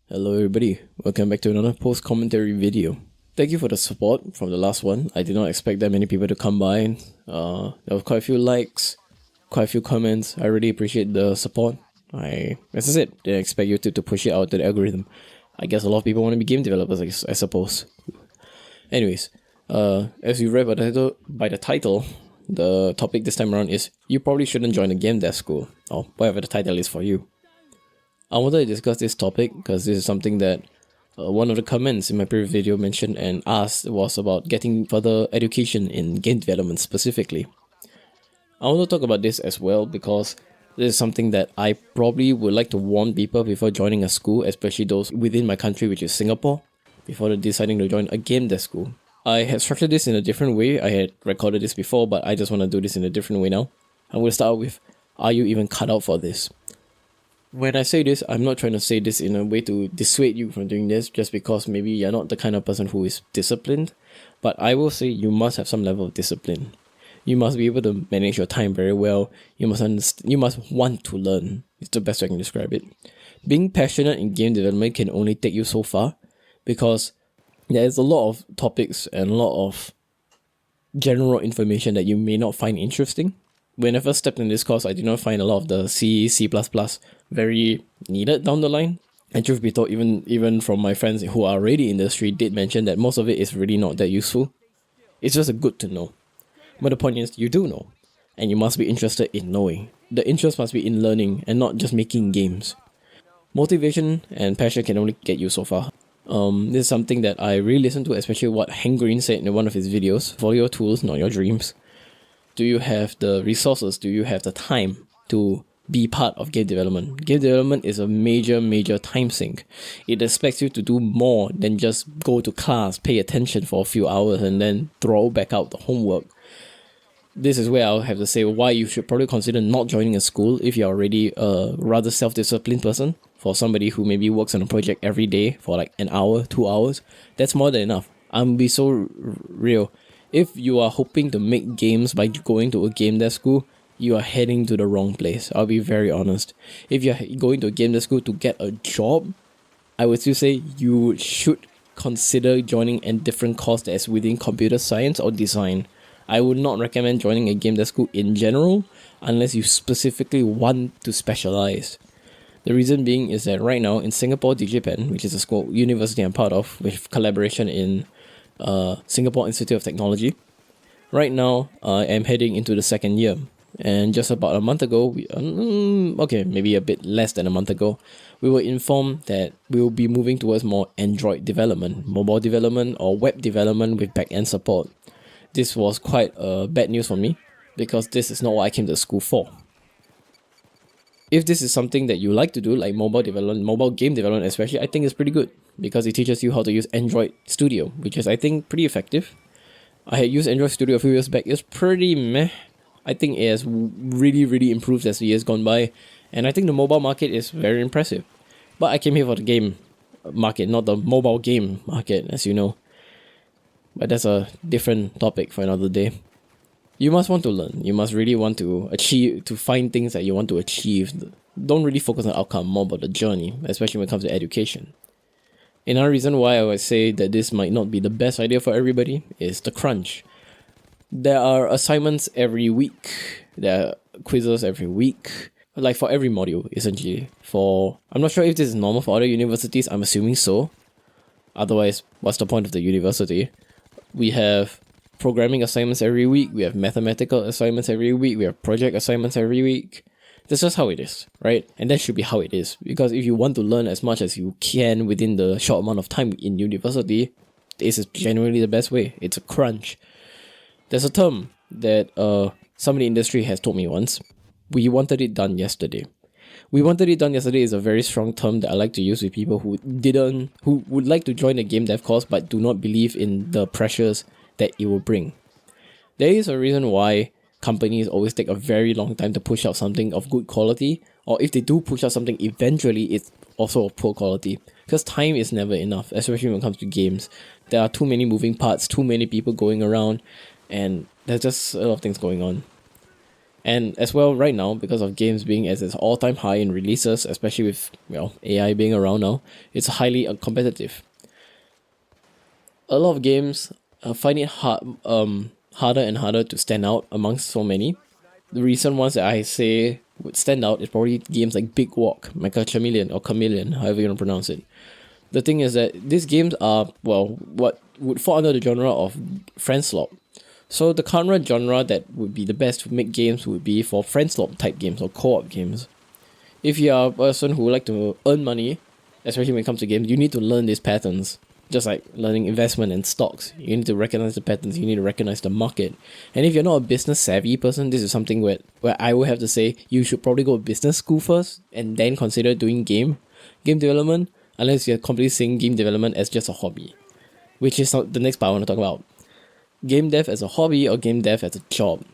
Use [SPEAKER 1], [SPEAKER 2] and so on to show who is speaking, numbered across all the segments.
[SPEAKER 1] Hello everybody, welcome back to another post-commentary video. Thank you for the support from the last one. I did not expect that many people to come by. There was quite a few likes, quite a few comments. I really appreciate the support. As I said, didn't expect YouTube to push it out to the algorithm. I guess a lot of people want to be game developers, I suppose. Anyways, as you read by the title, the topic this time around is you probably shouldn't join a game dev school, or whatever the title is for you. I wanted to discuss this topic because this is something that one of the comments in my previous video mentioned and asked was about getting further education in game development specifically. I want to talk about this as well because this is something that I probably would like to warn people before joining a school, especially those within my country, which is Singapore, before deciding to join a game dev school. I had structured this in a different way. I had recorded this before, but I just want to do this in a different way now. I'm going to start with, are you even cut out for this? When I say this, I'm not trying to say this in a way to dissuade you from doing this just because maybe you're not the kind of person who is disciplined, but I will say you must have some level of discipline. You must be able to manage your time very well. You must want to learn. It's the best way I can describe it. Being passionate in game development can only take you so far because there is a lot of topics and a lot of general information that you may not find interesting. When I first stepped in this course, I did not find a lot of the C++ very needed down the line. And truth be told, even from my friends who are already in the industry did mention that most of it is really not that useful. It's just a good to know. But the point is, you do know. And you must be interested in knowing. The interest must be in learning and not just making games. Motivation and passion can only get you so far. This is something that I really listen to, especially what Hank Green said in one of his videos. Follow your tools, not your dreams. Do you have the resources? Do you have the time to be part of game development? Game development is a major time sink. It expects you to do more than just go to class, pay attention for a few hours, and then throw back out the homework. This is where I'll have to say why you should probably consider not joining a school if you're already a rather self-disciplined person. For somebody who maybe works on a project every day for like an hour, 2 hours, that's more than enough. I'm be so real. If you are hoping to make games by going to a game dev school, you are heading to the wrong place. I'll be very honest. If you're going to a game dev school to get a job, I would still say you should consider joining a different course that is within computer science or design. I would not recommend joining a game dev school in general unless you specifically want to specialize. The reason being is that right now in Singapore DigiPen, which is a school university I'm part of with collaboration in Singapore Institute of Technology. Right now, I am heading into the second year, and just about a month ago, maybe a bit less than a month ago, we were informed that we will be moving towards more Android development, mobile development, or web development with back-end support. This was quite bad news for me, because this is not what I came to school for. If this is something that you like to do, like mobile development, mobile game development especially, I think it's pretty good because it teaches you how to use Android Studio, which is, I think, pretty effective. I had used Android Studio a few years back. It's pretty meh. I think it has really improved as the years gone by, and I think the mobile market is very impressive. But I came here for the game market, not the mobile game market, as you know. But that's a different topic for another day. You must want to learn. You must really want to find things that you want to achieve. Don't really focus on the outcome, more about the journey, especially when it comes to education. Another reason why I would say that this might not be the best idea for everybody is the crunch. There are assignments every week. There are quizzes every week. Like for every module, essentially. I'm not sure if this is normal for other universities. I'm assuming so. Otherwise, what's the point of the university? We have programming assignments every week, we have mathematical assignments every week, we have project assignments every week. That's just how it is, right? And that should be how it is. Because if you want to learn as much as you can within the short amount of time in university, this is generally the best way. It's a crunch. There's a term that some in the industry has told me once. We wanted it done yesterday. We wanted it done yesterday is a very strong term that I like to use with people who would like to join a game dev course but do not believe in the pressures that it will bring. There is a reason why companies always take a very long time to push out something of good quality, or if they do push out something, eventually it's also of poor quality. Because time is never enough, especially when it comes to games. There are too many moving parts, too many people going around, and there's just a lot of things going on. And as well, right now, because of games being at its all-time high in releases, especially with AI being around now, it's highly competitive. A lot of games find it harder and harder to stand out amongst so many. The recent ones that I say would stand out is probably games like Big Walk, Mecha Chameleon, or Chameleon, however you want to pronounce it. The thing is that these games are, well, what would fall under the genre of friend slop. So the current genre that would be the best to make games would be for friend slop type games or co-op games. If you are a person who would like to earn money, especially when it comes to games, you need to learn these patterns. Just like learning investment and stocks, you need to recognize the patterns, you need to recognize the market. And if you're not a business savvy person, this is something where I would have to say you should probably go to business school first and then consider doing game development, unless you're completely seeing game development as just a hobby, which is not the next part I want to talk about. Game dev as a hobby or game dev as a job.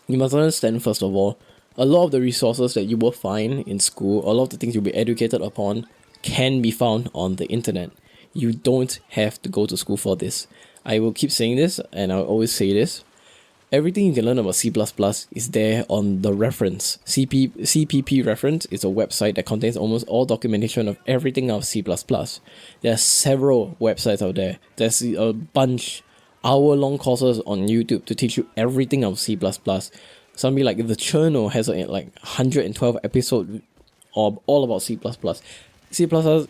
[SPEAKER 1] You must understand, first of all, a lot of the resources that you will find in school, a lot of the things you'll be educated upon, can be found on the internet. You don't have to go to school for this. I will keep saying this, and I'll always say this. Everything you can learn about C++ is there on the reference. CPP reference is a website that contains almost all documentation of everything of C++. There are several websites out there. There's a bunch hour-long courses on YouTube to teach you everything of C++. Something like The Cherno has like 112 episodes all about C++. C++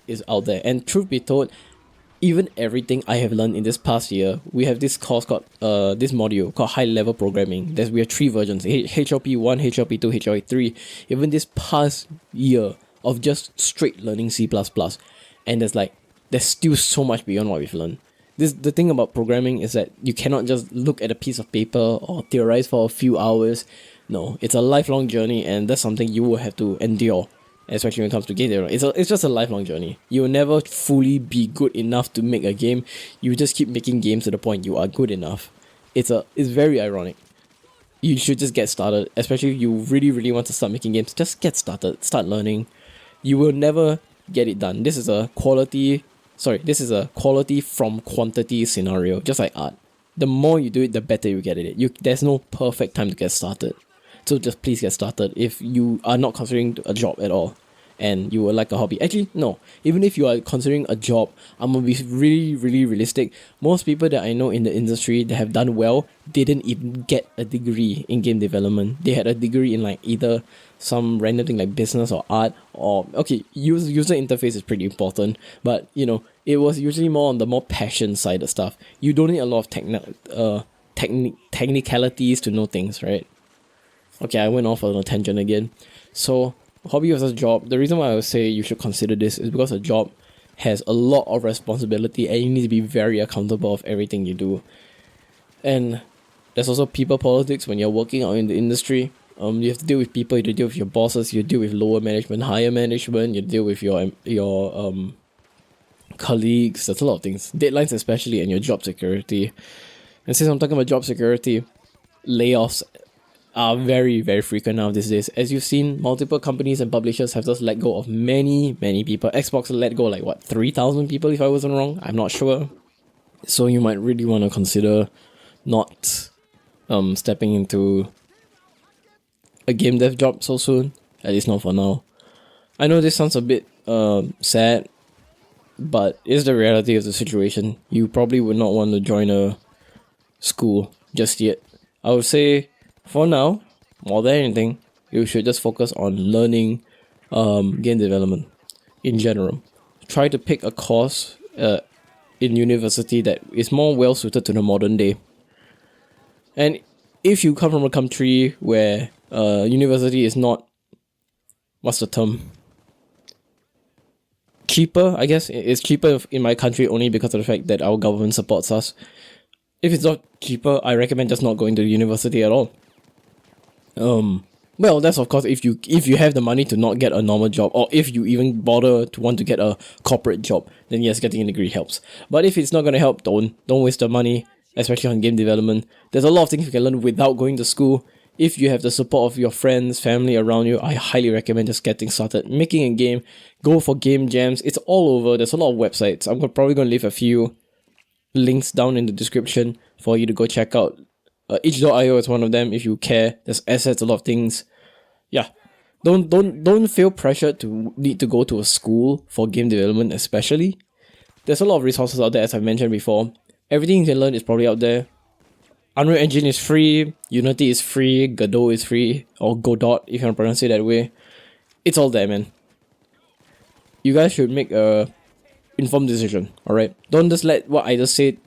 [SPEAKER 1] is out there, and truth be told, even everything I have learned in this past year, we have this course called this module called high level programming. We have 3 versions: HLP 1, HLP 2, HLP 3. Even this past year of just straight learning C++, and there's still so much beyond what we've learned. The thing about programming is that you cannot just look at a piece of paper or theorize for a few hours. No, it's a lifelong journey, and that's something you will have to endure, especially when it comes to game development. It's just a lifelong journey. You will never fully be good enough to make a game. You just keep making games to the point you are good enough. It's very ironic. You should just get started, especially if you really want to start making games. Just get started, start learning. You will never get it done. This is a quality from quantity scenario, just like art. The more you do it, the better you get at it. There's no perfect time to get started. So just please get started if you are not considering a job at all and you would like a hobby. Actually, no. Even if you are considering a job, I'm going to be really realistic. Most people that I know in the industry that have done well didn't even get a degree in game development. They had a degree in like either some random thing like business or art, or user interface is pretty important, but it was usually more on the more passion side of stuff. You don't need a lot of technicalities to know things, right? Okay, I went off on a tangent again. So, hobby versus job. The reason why I would say you should consider this is because a job has a lot of responsibility and you need to be very accountable of everything you do. And there's also people politics when you're working out in the industry. You have to deal with people, you have to deal with your bosses, you deal with lower management, higher management, you deal with your colleagues. There's a lot of things. Deadlines especially, and your job security. And since I'm talking about job security, layoffs are very frequent now these days. As you've seen, multiple companies and publishers have just let go of many people. Xbox let go 3,000 people if I wasn't wrong. I'm not sure. So you might really want to consider not stepping into a game dev job so soon. At least not for now. I know this sounds a bit sad, but it's the reality of the situation. You probably would not want to join a school just yet. I would say, for now, more than anything, you should just focus on learning game development in general. Try to pick a course in university that is more well suited to the modern day. And if you come from a country where university is not, what's the term? Cheaper, I guess. It's cheaper in my country only because of the fact that our government supports us. If it's not cheaper, I recommend just not going to university at all. Well, that's of course if you have the money to not get a normal job, or if you even bother to want to get a corporate job, then yes, getting a degree helps. But if it's not going to help, don't waste the money, especially on game development. There's a lot of things you can learn without going to school. If you have the support of your friends, family around you, I highly recommend just getting started. Making a game, go for game jams. It's all over. There's a lot of websites. I'm probably going to leave a few links down in the description for you to go check out. itch.io is one of them. If you care, there's assets, a lot of things. Yeah, don't feel pressured to need to go to a school for game development, especially. There's a lot of resources out there, as I've mentioned before. Everything you can learn is probably out there. Unreal Engine is free, Unity is free, Godot is free, or Godot if you want to pronounce it that way. It's all there, man. You guys should make a informed decision, alright? Don't just let what I just said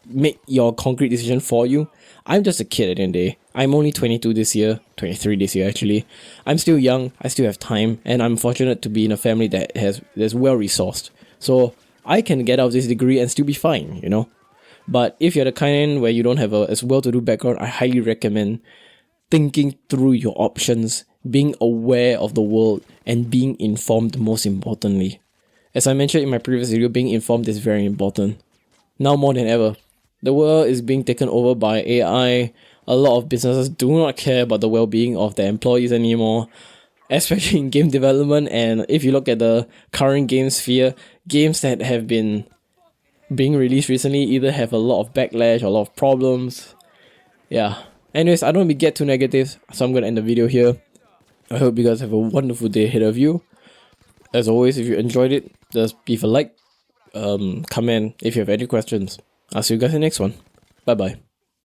[SPEAKER 1] make your concrete decision for you. I'm just a kid at the end of the day. I'm only 22 this year, 23 this year actually. I'm still young, I still have time, and I'm fortunate to be in a family that's well resourced. So I can get out of this degree and still be fine, you know? But if you're the kind where you don't have a as well-to-do background, I highly recommend thinking through your options, being aware of the world, and being informed most importantly. As I mentioned in my previous video, being informed is very important. Now more than ever, the world is being taken over by AI. A lot of businesses do not care about the well-being of their employees anymore, especially in game development. And if you look at the current game sphere, games that have been being released recently either have a lot of backlash or a lot of problems. Yeah. Anyways, I don't want to get too negative, so I'm going to end the video here. I hope you guys have a wonderful day ahead of you. As always, if you enjoyed it, just leave a like, comment if you have any questions. I'll see you guys in the next one. Bye bye.